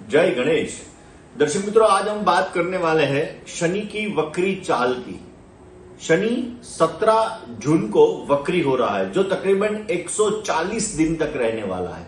जय गणेश। दर्शक मित्रों, आज हम बात करने वाले हैं शनि की वक्री चाल की। शनि 17 जून को वक्री हो रहा है, जो तकरीबन 140 दिन तक रहने वाला है।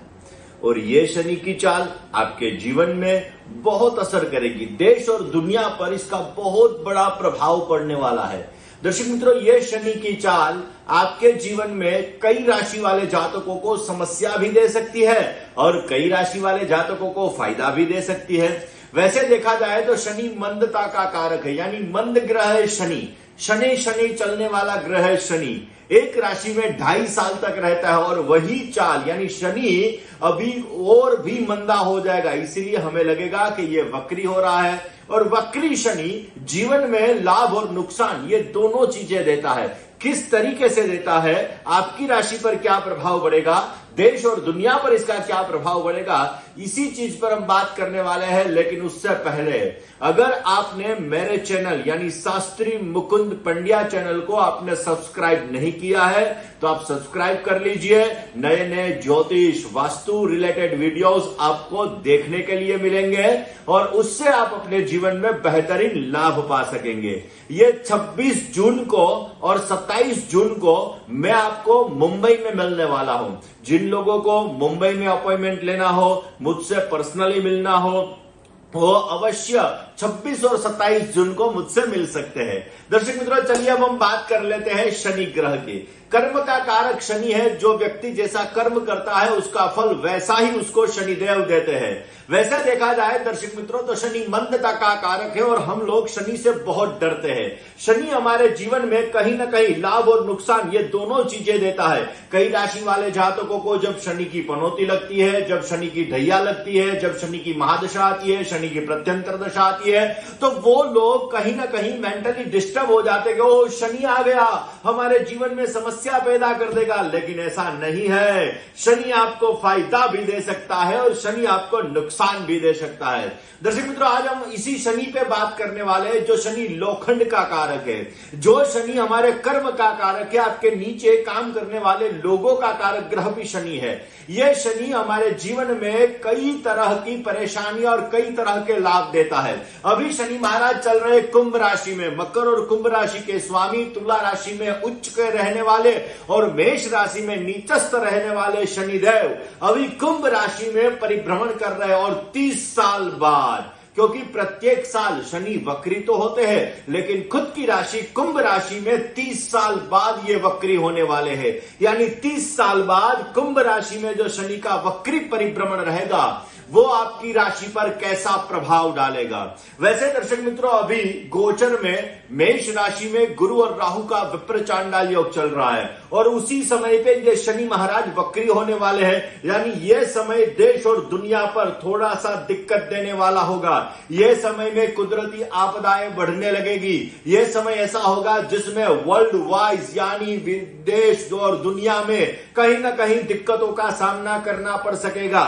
और ये शनि की चाल आपके जीवन में बहुत असर करेगी। देश और दुनिया पर इसका बहुत बड़ा प्रभाव पड़ने वाला है। दर्शक मित्रों, ये शनि की चाल आपके जीवन में कई राशि वाले जातकों को समस्या भी दे सकती है और कई राशि वाले जातकों को फायदा भी दे सकती है। वैसे देखा जाए तो शनि मंदता का कारक है, यानी मंद ग्रह है शनि। शनि शनि चलने वाला ग्रह है शनि। एक राशि में 2.5 साल तक रहता है और वही चाल यानी शनि अभी और भी मंदा हो जाएगा। इसीलिए हमें लगेगा कि ये वक्री हो रहा है। और वक्री शनि जीवन में लाभ और नुकसान ये दोनों चीजें देता है। किस तरीके से देता है, आपकी राशि पर क्या प्रभाव पड़ेगा, देश और दुनिया पर इसका क्या प्रभाव पड़ेगा, इसी चीज पर हम बात करने वाले हैं। लेकिन उससे पहले अगर आपने मेरे चैनल यानी शास्त्री मुकुंद पंड्या चैनल को आपने सब्सक्राइब नहीं किया है तो आप सब्सक्राइब कर लीजिए। नए नए ज्योतिष वास्तु रिलेटेड वीडियोस आपको देखने के लिए मिलेंगे और उससे आप अपने जीवन में बेहतरीन लाभ पा सकेंगे। ये 26 जून को और 27 जून को मैं आपको मुंबई में मिलने वाला हूं। जिन लोगों को मुंबई में अपॉइंटमेंट लेना हो, मुझसे पर्सनली मिलना हो, वो अवश्य 26 और 27 जून को मुझसे मिल सकते हैं। दर्शक मित्रों, चलिए अब हम बात कर लेते हैं शनि ग्रह की। कर्म का कारक शनि है। जो व्यक्ति जैसा कर्म करता है उसका फल वैसा ही उसको शनिदेव देते हैं। वैसे देखा जाए दर्शक मित्रों तो शनि मंदता का कारक है और हम लोग शनि से बहुत डरते हैं। शनि हमारे जीवन में कहीं ना कहीं लाभ और नुकसान ये दोनों चीजें देता है। कई राशि वाले जातकों को जब शनि की पनौती लगती है, जब शनि की ढैया लगती है, जब शनि की महादशा आती है, शनि की प्रत्यंतर दशा आती है, तो वो लोग कहीं ना कहीं मेंटली डिस्टर्ब हो जाते कि ओ शनि आ गया, हमारे जीवन में समस्या पैदा कर देगा। लेकिन ऐसा नहीं है। शनि आपको फायदा भी दे सकता है और शनि आपको नुकसान भी दे सकता है। दर्शक मित्रों, आज हम इसी शनि पे बात करने वाले हैं जो शनि लोखंड का कारक है, जो शनि हमारे कर्म का कारक है। आपके नीचे काम करने वाले लोगों का कारक ग्रह भी शनि है। यह शनि हमारे जीवन में कई तरह की परेशानी और कई तरह के लाभ देता है। अभी शनि महाराज चल रहे कुंभ राशि में। मकर और कुंभ राशि के स्वामी, तुला राशि में उच्च के रहने वाले और मेष राशि में नीचस्थ रहने वाले शनिदेव अभी कुंभ राशि में परिभ्रमण कर रहे हैं। और 30 साल बाद, क्योंकि प्रत्येक साल शनि वक्री तो होते हैं, लेकिन खुद की राशि कुंभ राशि में 30 साल बाद ये वक्री होने वाले हैं। यानी 30 साल बाद कुंभ राशि में जो शनि का वक्री परिभ्रमण रहेगा वो आपकी राशि पर कैसा प्रभाव डालेगा। वैसे दर्शक मित्रों, अभी गोचर में मेष राशि में गुरु और राहु का विप्र चांडाल योग चल रहा है और उसी समय पे ये शनि महाराज वक्री होने वाले हैं। यानी ये समय देश और दुनिया पर थोड़ा सा दिक्कत देने वाला होगा। ये समय में कुदरती आपदाएं बढ़ने लगेगी। ये समय ऐसा होगा जिसमें वर्ल्ड वाइज यानी देश और दुनिया में कहीं ना कहीं दिक्कतों का सामना करना पड़ सकेगा।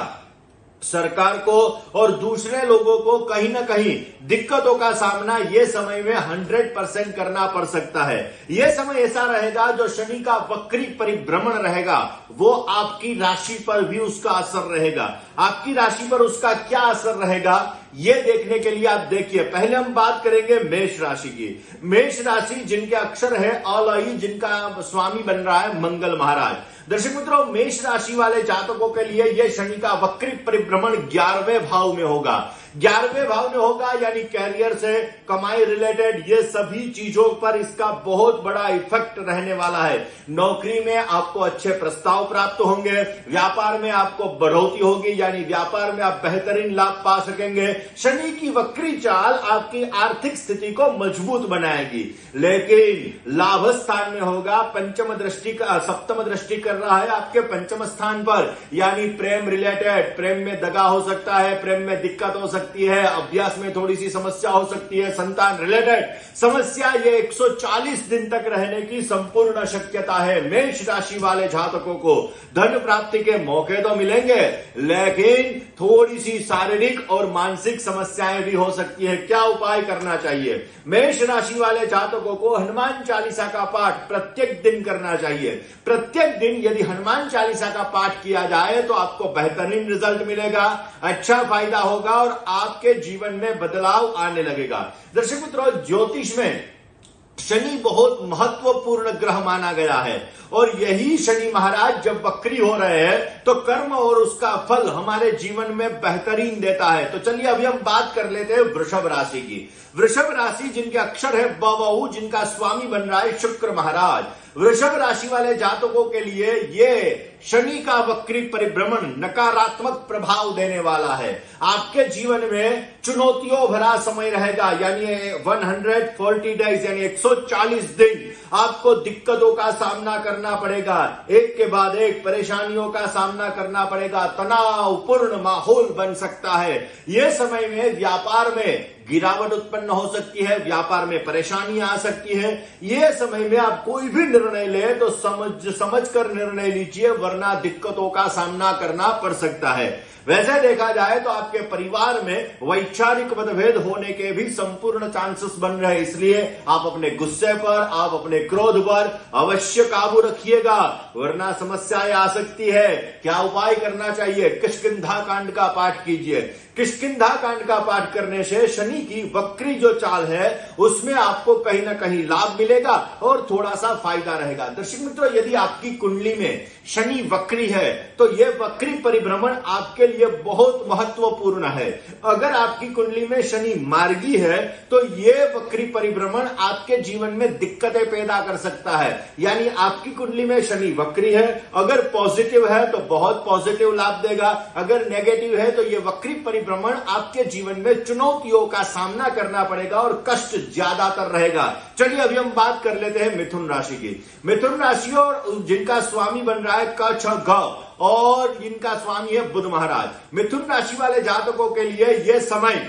सरकार को और दूसरे लोगों को कहीं ना कहीं दिक्कतों का सामना ये समय में 100% करना पड़ सकता है। यह समय ऐसा रहेगा जो शनि का वक्री परिभ्रमण रहेगा वो आपकी राशि पर भी उसका असर रहेगा। आपकी राशि पर उसका क्या असर रहेगा ये देखने के लिए आप देखिए। पहले हम बात करेंगे मेष राशि की। मेष राशि जिनके अक्षर है अलई, जिनका स्वामी बन रहा है मंगल महाराज। दर्शक मित्रों, मेष राशि वाले जातकों के लिए यह शनि का वक्री परिभ्रमण 11वें भाव में होगा। 11वें भाव में होगा यानी कैरियर से, कमाई रिलेटेड ये सभी चीजों पर इसका बहुत बड़ा इफेक्ट रहने वाला है। नौकरी में आपको अच्छे प्रस्ताव प्राप्त होंगे, व्यापार में आपको बढ़ोतरी होगी, यानी व्यापार में आप बेहतरीन लाभ पा सकेंगे। शनि की वक्री चाल आपकी आर्थिक स्थिति को मजबूत बनाएगी, लेकिन लाभ स्थान में होगा। पंचम दृष्टि का सप्तम दृष्टि कर रहा है आपके पंचम स्थान पर, यानी प्रेम रिलेटेड, प्रेम में दगा हो सकता है, प्रेम में दिक्कत हो सकती सकती है, अभ्यास में थोड़ी सी समस्या हो सकती है, संतान रिलेटेड समस्या, ये 140 दिन तक रहने की संपूर्ण शक्यता है। मेष राशि वाले जातकों को धन प्राप्ति के मौके तो मिलेंगे, लेकिन थोड़ी सी शारीरिक और मानसिक समस्याएं भी हो सकती है। क्या उपाय करना चाहिए? मेष राशि वाले जातकों को हनुमान चालीसा का पाठ प्रत्येक दिन करना चाहिए। प्रत्येक दिन यदि हनुमान चालीसा का पाठ किया जाए तो आपको बेहतरीन रिजल्ट मिलेगा, अच्छा फायदा होगा और आपके जीवन में बदलाव आने लगेगा। दर्शक मित्रों, ज्योतिष में शनि बहुत महत्वपूर्ण ग्रह माना गया है और यही शनि महाराज जब वक्री हो रहे हैं तो कर्म और उसका फल हमारे जीवन में बेहतरीन देता है। तो चलिए अभी हम बात कर लेते हैं वृषभ राशि की। वृषभ राशि जिनके अक्षर है ब, जिनका स्वामी बन रहा है शुक्र महाराज। वृषभ राशि वाले जातकों के लिए ये शनि का वक्री परिभ्रमण नकारात्मक प्रभाव देने वाला है। आपके जीवन में चुनौतियों भरा समय रहेगा, यानी 140 डेज यानी 140 दिन आपको दिक्कतों का सामना करना पड़ेगा, एक के बाद एक परेशानियों का सामना करना पड़ेगा, तनावपूर्ण माहौल बन सकता है। यह समय में व्यापार में गिरावट उत्पन्न हो सकती है, व्यापार में परेशानी आ सकती है। यह समय में आप कोई भी निर्णय ले तो समझ कर निर्णय लीजिए, वरना दिक्कतों का सामना करना पड़ सकता है। वैसे देखा जाए तो आपके परिवार में वैचारिक मतभेद होने के भी संपूर्ण चांसेस बन रहे हैं, इसलिए आप अपने गुस्से पर, आप अपने क्रोध पर अवश्य काबू रखिएगा, वरना समस्याएं आ सकती है। क्या उपाय करना चाहिए? किष्किंधा कांड का पाठ कीजिए। किष्किंधा कांड का पाठ करने से शनि की वक्री जो चाल है उसमें आपको कहीं ना कहीं लाभ मिलेगा और थोड़ा सा फायदा रहेगा। दर्शक मित्रों, यदि आपकी कुंडली में शनि वक्री है तो यह वक्री परिभ्रमण आपके लिए बहुत महत्वपूर्ण है। अगर आपकी कुंडली में शनि मार्गी है तो यह वक्री परिभ्रमण आपके जीवन में दिक्कतें पैदा कर सकता है। यानी आपकी कुंडली में शनि वक्री है, अगर पॉजिटिव है तो बहुत पॉजिटिव लाभ देगा, अगर नेगेटिव है तो यह वक्री परिभ्रमण आपके जीवन में चुनौतियों का सामना करना पड़ेगा और कष्ट ज्यादातर रहेगा। चलिए अभी हम बात कर लेते हैं मिथुन राशि की। मिथुन राशि और जिनका स्वामी बन रहा है क, छ, ग और इनका स्वामी है बुध महाराज। मिथुन राशि वाले जातकों के लिए यह समय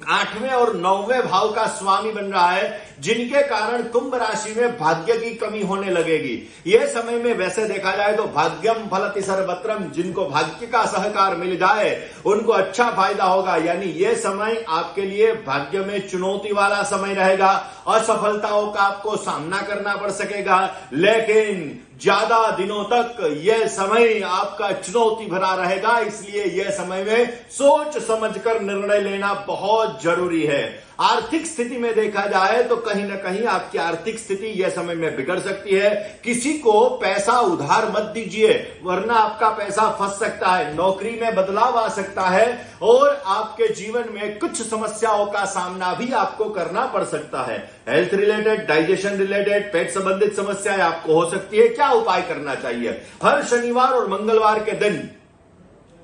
8वें और 9वें भाव का स्वामी बन रहा है, जिनके कारण कुंभ राशि में भाग्य की कमी होने लगेगी। यह समय में वैसे देखा जाए तो भाग्यम फलति सर्वत्रम, जिनको भाग्य का सहकार मिल जाए उनको अच्छा फायदा होगा। यानी यह समय आपके लिए भाग्य में चुनौती वाला समय रहेगा, असफलताओं का आपको सामना करना पड़ सकेगा, लेकिन ज्यादा दिनों तक यह समय आपका चुनौती भरा रहेगा। इसलिए यह समय में सोच समझकर निर्णय लेना बहुत जरूरी है। आर्थिक स्थिति में देखा जाए तो कहीं ना कहीं आपकी आर्थिक स्थिति यह समय में बिगड़ सकती है। किसी को पैसा उधार मत दीजिए, वरना आपका पैसा फंस सकता है, नौकरी में बदलाव आ सकता है और आपके जीवन में कुछ समस्याओं का सामना भी आपको करना पड़ सकता है। हेल्थ रिलेटेड, डाइजेशन रिलेटेड, पेट संबंधित समस्याएं आपको हो सकती है। क्या उपाय करना चाहिए? हर शनिवार और मंगलवार के दिन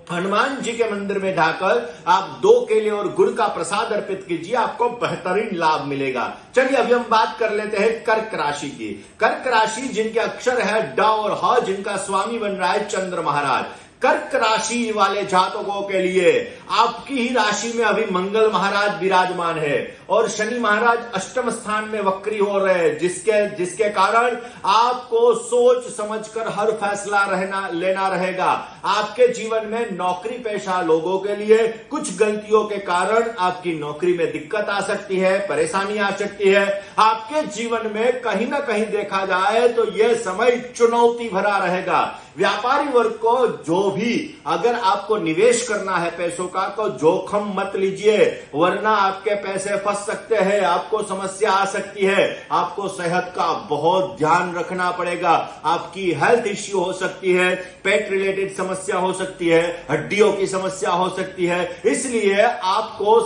हनुमान जी के मंदिर में जाकर आप 2 केले और गुड़ का प्रसाद अर्पित कीजिए, आपको बेहतरीन लाभ मिलेगा। चलिए अभी हम बात कर लेते हैं कर्क राशि की। कर्क राशि जिनके अक्षर है ड और ह, जिनका स्वामी बन रहा है चंद्र महाराज। कर्क राशि वाले जातकों के लिए आपकी ही राशि में अभी मंगल महाराज विराजमान है और शनि महाराज अष्टम स्थान में वक्री हो रहे हैं, जिसके कारण आपको सोच समझकर हर फैसला लेना रहेगा। आपके जीवन में नौकरी पेशा लोगों के लिए कुछ गलतियों के कारण आपकी नौकरी में दिक्कत आ सकती है, परेशानी आ सकती है। आपके जीवन में कहीं ना कहीं देखा जाए तो यह समय चुनौती भरा रहेगा। व्यापारी वर्ग को जो भी अगर आपको निवेश करना है पैसों का तो जोखिम मत लीजिए, वरना आपके पैसे फंस सकते हैं, आपको समस्या आ सकती है। आपको सेहत का बहुत ध्यान रखना पड़ेगा, आपकी हेल्थ इश्यू हो सकती है, पेट रिलेटेड समस्या हो सकती है, हड्डियों की समस्या हो सकती है, इसलिए आपको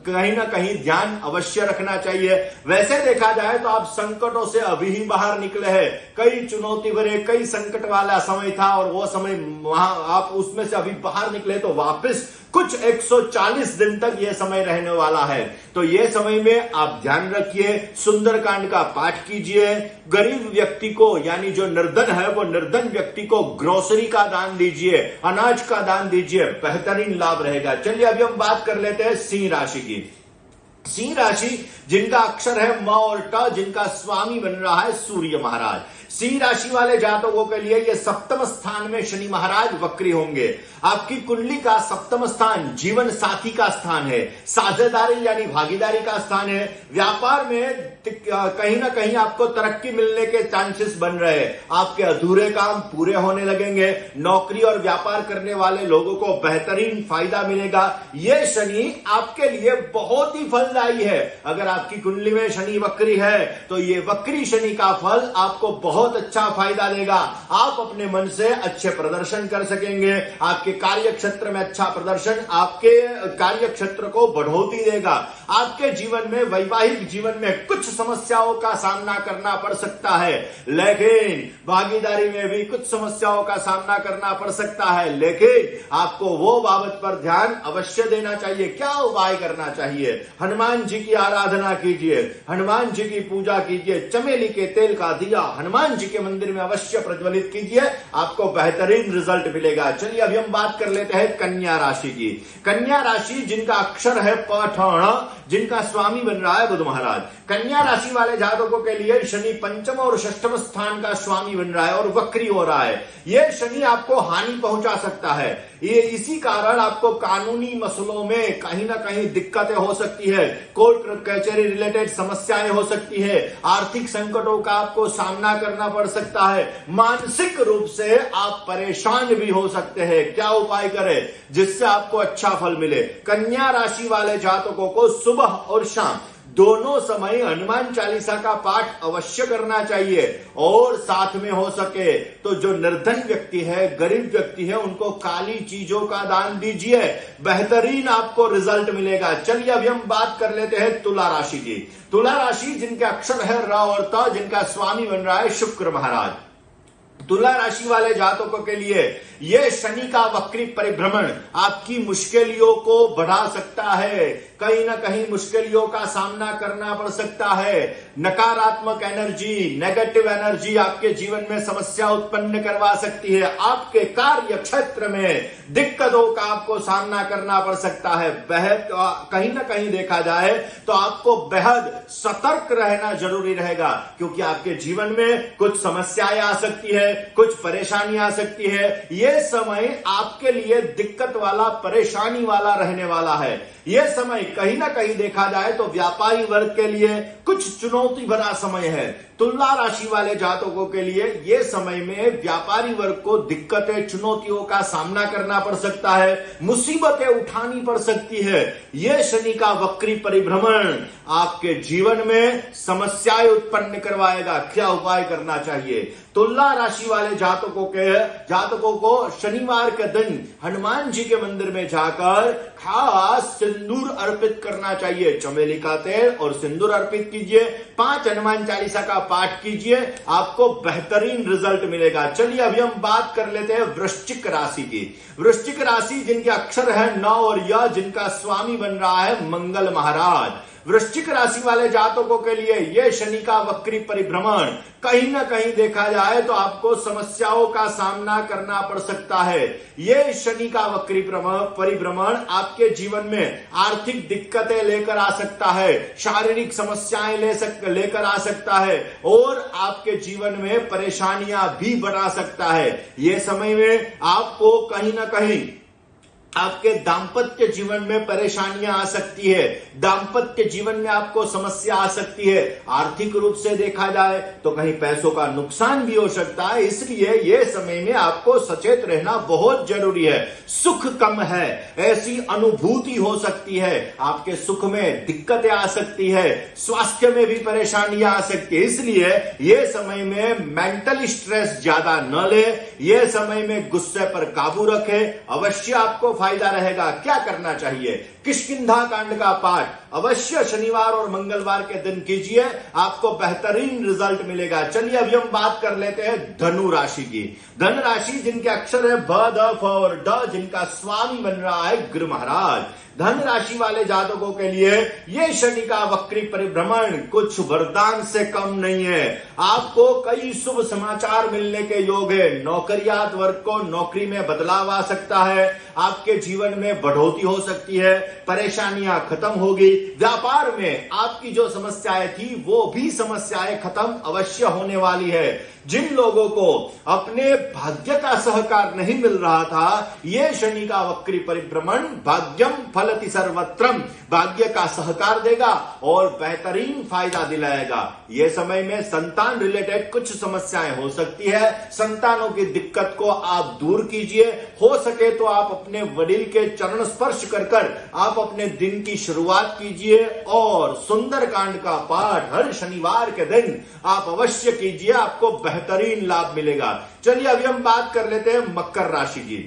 कहीं ना कहीं ध्यान अवश्य रखना चाहिए। वैसे देखा जाए तो आप संकटों से अभी ही बाहर निकले हैं, कई चुनौती भरे, कई संकट वाला समय था, था और वो समय वहां आप उसमें से अभी बाहर निकले तो वापस कुछ 140 दिन तक यह समय रहने वाला है। तो ये समय में आप ध्यान रखिए, सुंदरकांड का पाठ कीजिए, गरीब व्यक्ति को यानी जो निर्धन है वो निर्धन व्यक्ति को ग्रोसरी का दान दीजिए, अनाज का दान दीजिए, बेहतरीन लाभ रहेगा। चलिए अभी हम बात कर लेते हैं सिंह राशि की। सिंह राशि जिनका अक्षर है म और ट, जिनका स्वामी बन रहा है सूर्य महाराज। सिंह राशि वाले जातकों के लिए ये सप्तम स्थान में शनि महाराज वक्री होंगे। आपकी कुंडली का सप्तम स्थान जीवन साथी का स्थान है, साझेदारी यानी भागीदारी का स्थान है। व्यापार में कहीं ना कहीं आपको तरक्की मिलने के चांसेस बन रहे हैं, आपके अधूरे काम पूरे होने लगेंगे। नौकरी और व्यापार करने वाले लोगों को बेहतरीन फायदा मिलेगा। ये शनि आपके लिए बहुत ही फलदायी है। अगर आपकी कुंडली में शनि वक्री है तो ये वक्री शनि का फल आपको बहुत अच्छा फायदा देगा। आप अपने मन से अच्छे प्रदर्शन कर सकेंगे, आपके कार्य क्षेत्र में अच्छा प्रदर्शन आपके कार्य क्षेत्र को बढ़ोतरी देगा। आपके जीवन में, वैवाहिक जीवन में कुछ समस्याओं का सामना करना पड़ सकता है, लेकिन भागीदारी में भी कुछ समस्याओं का सामना करना पड़ सकता है, लेकिन आपको वो बाबत पर ध्यान अवश्य देना चाहिए। क्या उपाय करना चाहिए? हनुमान जी की आराधना कीजिए, हनुमान जी की पूजा कीजिए, चमेली के तेल का दिया हनुमान जी के मंदिर में अवश्य प्रज्वलित कीजिए, आपको बेहतरीन रिजल्ट मिलेगा। चलिए अभी हम बात कर लेते हैं कन्या राशि की। कन्या राशि जिनका अक्षर है प, जिनका स्वामी बन रहा है बुध महाराज। कन्या राशि वाले जातकों के लिए शनि पंचम और षष्ठम स्थान का स्वामी बन रहा है और वक्री हो रहा है। यह शनि आपको हानि पहुंचा सकता है। ये इसी कारण आपको कानूनी मसलों में कहीं ना कहीं दिक्कतें हो सकती है, कोर्ट कचहरी रिलेटेड समस्याएं हो सकती है, आर्थिक संकटों का आपको सामना करना पड़ सकता है, मानसिक रूप से आप परेशान भी हो सकते हैं। क्या उपाय करें जिससे आपको अच्छा फल मिले? कन्या राशि वाले जातकों को सुबह और शाम दोनों समय हनुमान चालीसा का पाठ अवश्य करना चाहिए और साथ में हो सके तो जो निर्धन व्यक्ति है, गरीब व्यक्ति है, उनको काली चीजों का दान दीजिए, बेहतरीन आपको रिजल्ट मिलेगा। चलिए अभी हम बात कर लेते हैं तुला राशि की। तुला राशि जिनके अक्षर है र और त, जिनका स्वामी बन रहा है शुक्र महाराज। तुला राशि वाले जातकों के लिए यह शनि का वक्री परिभ्रमण आपकी मुश्किलों को बढ़ा सकता है। कहीं ना कहीं मुश्किलों का सामना करना पड़ सकता है। नकारात्मक एनर्जी, नेगेटिव एनर्जी आपके जीवन में समस्या उत्पन्न करवा सकती है। आपके कार्य क्षेत्र में दिक्कतों का आपको सामना करना पड़ सकता है। कहीं ना कहीं देखा जाए तो आपको बेहद सतर्क रहना जरूरी रहेगा, क्योंकि आपके जीवन में कुछ समस्याएं आ सकती है, कुछ परेशानी आ सकती है। यह समय आपके लिए दिक्कत वाला, परेशानी वाला रहने वाला है। यह समय कहीं ना कहीं देखा जाए तो व्यापारी वर्ग के लिए कुछ चुनौती भरा समय है। तुला राशि वाले जातकों के लिए यह समय में व्यापारी वर्ग को दिक्कतें, चुनौतियों का सामना करना पड़ सकता है, मुसीबतें उठानी पड़ सकती है। यह शनि का वक्री परिभ्रमण आपके जीवन में समस्याएं उत्पन्न करवाएगा। क्या उपाय करना चाहिए? तुला राशि वाले जातकों को शनिवार के दिन हनुमान जी के मंदिर में जाकर खास सिंदूर अर्पित करना चाहिए। चमेली का तेल और सिंदूर अर्पित कीजिए, 5 हनुमान चालीसा का पाठ कीजिए, आपको बेहतरीन रिजल्ट मिलेगा। चलिए अभी हम बात कर लेते हैं वृश्चिक राशि की। वृश्चिक राशि जिनके अक्षर है न और य, जिनका स्वामी बन रहा है मंगल महाराज। वृश्चिक राशि वाले जातकों के लिए यह शनि का वक्री परिभ्रमण कहीं ना कहीं देखा जाए तो आपको समस्याओं का सामना करना पड़ सकता है। यह शनि का वक्री परिभ्रमण आपके जीवन में आर्थिक दिक्कतें लेकर आ सकता है, शारीरिक समस्याएं लेकर आ सकता है और आपके जीवन में परेशानियां भी बढ़ा सकता है। यह समय में आपको कहीं ना कहीं आपके दांपत्य जीवन में परेशानियां आ सकती है, दांपत्य जीवन में आपको समस्या आ सकती है। आर्थिक रूप से देखा जाए तो कहीं पैसों का नुकसान भी हो सकता है, इसलिए यह समय में आपको सचेत रहना बहुत जरूरी है। सुख कम है ऐसी अनुभूति हो सकती है, आपके सुख में दिक्कतें आ सकती है, स्वास्थ्य में भी परेशानियां आ सकती है। इसलिए यह समय में मेंटल स्ट्रेस ज्यादा न ले, यह समय में गुस्से पर काबू रखे, अवश्य आपको फायदा रहेगा। क्या करना चाहिए? किष्किंधा कांड का पाठ अवश्य शनिवार और मंगलवार के दिन कीजिए, आपको बेहतरीन रिजल्ट मिलेगा। चलिए अभी हम बात कर लेते हैं धनु राशि की। धनु राशि जिनके अक्षर है ब, द, फ और ड, जिनका स्वामी बन रहा है गुरु महाराज। धन राशि वाले जातकों के लिए ये शनि का वक्री परिभ्रमण कुछ वरदान से कम नहीं है। आपको कई शुभ समाचार मिलने के योग है। नौकरियात वर्ग को नौकरी में बदलाव आ सकता है, आपके जीवन में बढ़ोतरी हो सकती है, परेशानियां खत्म होगी। व्यापार में आपकी जो समस्याएं थी वो भी समस्याएं खत्म अवश्य होने वाली है। जिन लोगों को अपने भाग्य का सहकार नहीं मिल रहा था, ये शनि का वक्री परिभ्रमण भाग्यम फलति सर्वत्रम, भाग्य का सहकार देगा और बेहतरीन फायदा दिलाएगा। ये समय में संतान रिलेटेड कुछ समस्याएं हो सकती है, संतानों की दिक्कत को आप दूर कीजिए। हो सके तो आप अपने वडील के चरण स्पर्श कर आप अपने दिन की शुरुआत कीजिए और सुंदर कांड का पाठ हर शनिवार के दिन आप अवश्य कीजिए, आपको बेहतरीन लाभ मिलेगा। चलिए अभी हम बात कर लेते हैं मकर राशि की।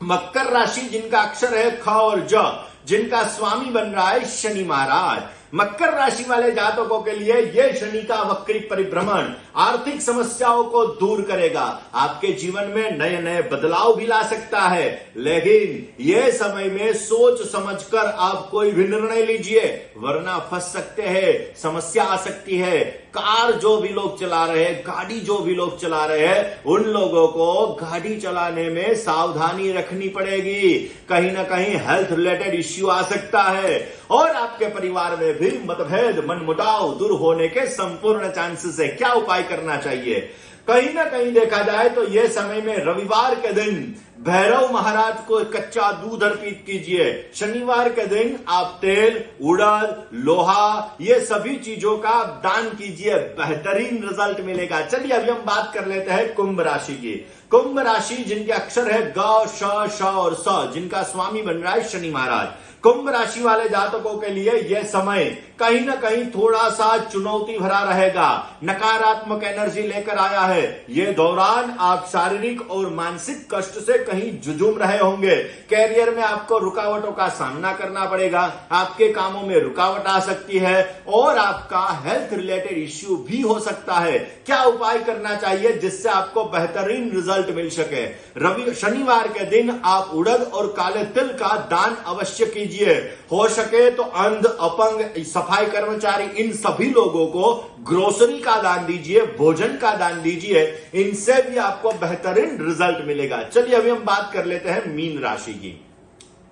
मकर राशि जिनका अक्षर है ख और ज, जिनका स्वामी बन रहा है शनि महाराज। मकर राशि वाले जातकों के लिए यह शनि का वक्री परिभ्रमण आर्थिक समस्याओं को दूर करेगा, आपके जीवन में नए नए बदलाव भी ला सकता है। लेकिन यह समय में सोच समझकर आप कोई भी निर्णय लीजिए, वरना फंस सकते हैं, समस्या आ सकती है। कार जो भी लोग चला रहे हैं, गाड़ी जो भी लोग चला रहे हैं, उन लोगों को गाड़ी चलाने में सावधानी रखनी पड़ेगी। कहीं ना कहीं हेल्थ रिलेटेड इश्यू आ सकता है और आपके परिवार में भी मतभेद मनमुटाव दूर होने के संपूर्ण चांसेस है। क्या उपाय करना चाहिए? कहीं ना कहीं देखा जाए तो यह समय में रविवार के दिन भैरव महाराज को कच्चा दूध अर्पित कीजिए। शनिवार के दिन आप तेल, उड़द, लोहा ये सभी चीजों का दान कीजिए, बेहतरीन रिजल्ट मिलेगा। चलिए अभी हम बात कर लेते हैं कुंभ राशि की। कुंभ राशि जिनके अक्षर है ग, श, श और स, जिनका स्वामी बन रहा है शनि महाराज। कुंभ राशि वाले जातकों के लिए यह समय कहीं ना कहीं थोड़ा सा चुनौती भरा रहेगा, नकारात्मक एनर्जी लेकर आया है। ये दौरान आप शारीरिक और मानसिक कष्ट से कहीं जुझुम रहे होंगे। कैरियर में आपको रुकावटों का सामना करना पड़ेगा, आपके कामों में रुकावट आ सकती है और आपका हेल्थ रिलेटेड इश्यू भी हो सकता है। क्या उपाय करना चाहिए जिससे आपको बेहतरीन रिजल्ट मिल सके? शनिवार के दिन आप उड़द और काले तिल का दान अवश्य कीजिए। हो सके तो अंध, अपंग, सफाई कर्मचारी, इन सभी लोगों को ग्रोसरी का दान दीजिए, भोजन का दान दीजिए, इनसे भी आपको बेहतरीन रिजल्ट मिलेगा। चलिए अभी हम बात कर लेते हैं मीन राशि की।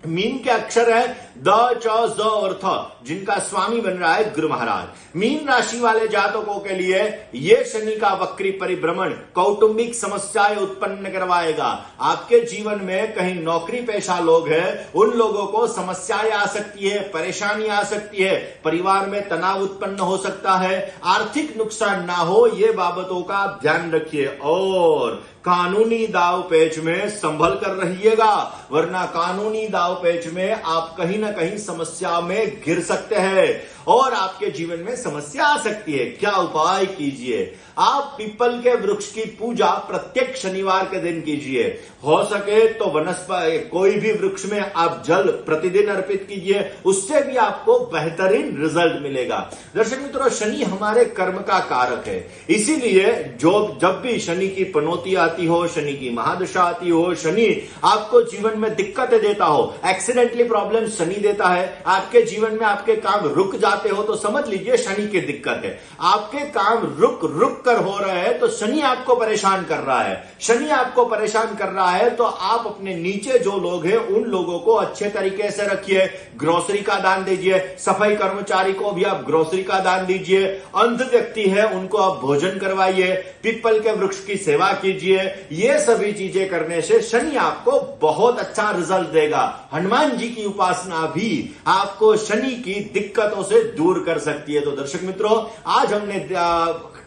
मीन के अक्षर है द, च, ज और थ, जिनका स्वामी बन रहा है गुरु महाराज। मीन राशि वाले जातकों के लिए यह शनि का वक्री परिभ्रमण कौटुंबिक समस्याएं उत्पन्न करवाएगा। आपके जीवन में कहीं नौकरी पेशा लोग हैं, उन लोगों को समस्याएं आ सकती है, परेशानी आ सकती है, परिवार में तनाव उत्पन्न हो सकता है। आर्थिक नुकसान ना हो ये बाबतों का ध्यान रखिए और कानूनी दाव पेच में संभल कर रहिएगा, वरना कानूनी दाव पेच में आप कहीं ना कहीं समस्या में घिर सकते हैं और आपके जीवन में समस्या आ सकती है। क्या उपाय कीजिए? आप पीपल के वृक्ष की पूजा प्रत्येक शनिवार के दिन कीजिए। हो सके तो वनस्पति कोई भी वृक्ष में आप जल प्रतिदिन अर्पित कीजिए, उससे भी आपको बेहतरीन रिजल्ट मिलेगा। दर्शक मित्रों, शनि हमारे कर्म का कारक है, इसीलिए जब भी शनि की पनौती आती हो, शनि की महादशा आती हो, शनि आपको जीवन में दिक्कतें देता हो, एक्सीडेंटली प्रॉब्लम शनि देता है, आपके जीवन में आपके काम रुक जाते हो तो समझ लीजिए शनि की दिक्कत है। आपके काम रुक कर हो रहे हैं तो शनि आपको परेशान कर रहा है। शनि आपको परेशान कर रहा है तो आप अपने नीचे जो लोग हैं उन लोगों को अच्छे तरीके से रखिए, ग्रोसरी का दान दीजिए, सफाई कर्मचारी को भी आप ग्रोसरी का दान दीजिए, अंध व्यक्ति है उनको आप भोजन करवाइए, पीपल के वृक्ष की सेवा कीजिए। ये सभी चीजें करने से शनि आपको बहुत अच्छा रिजल्ट देगा। हनुमान जी की उपासना भी आपको शनि की दिक्कतों से दूर कर सकती है। तो दर्शक मित्रों, आज हमने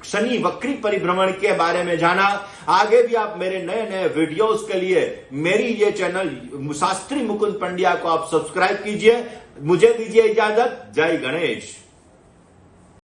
शनि वक्री परिभ्रमण के बारे में जाना। आगे भी आप मेरे नए नए वीडियोस के लिए मेरी ये चैनल शास्त्री मुकुंद पंड्या को आप सब्सक्राइब कीजिए। मुझे दीजिए इजाजत। जय गणेश।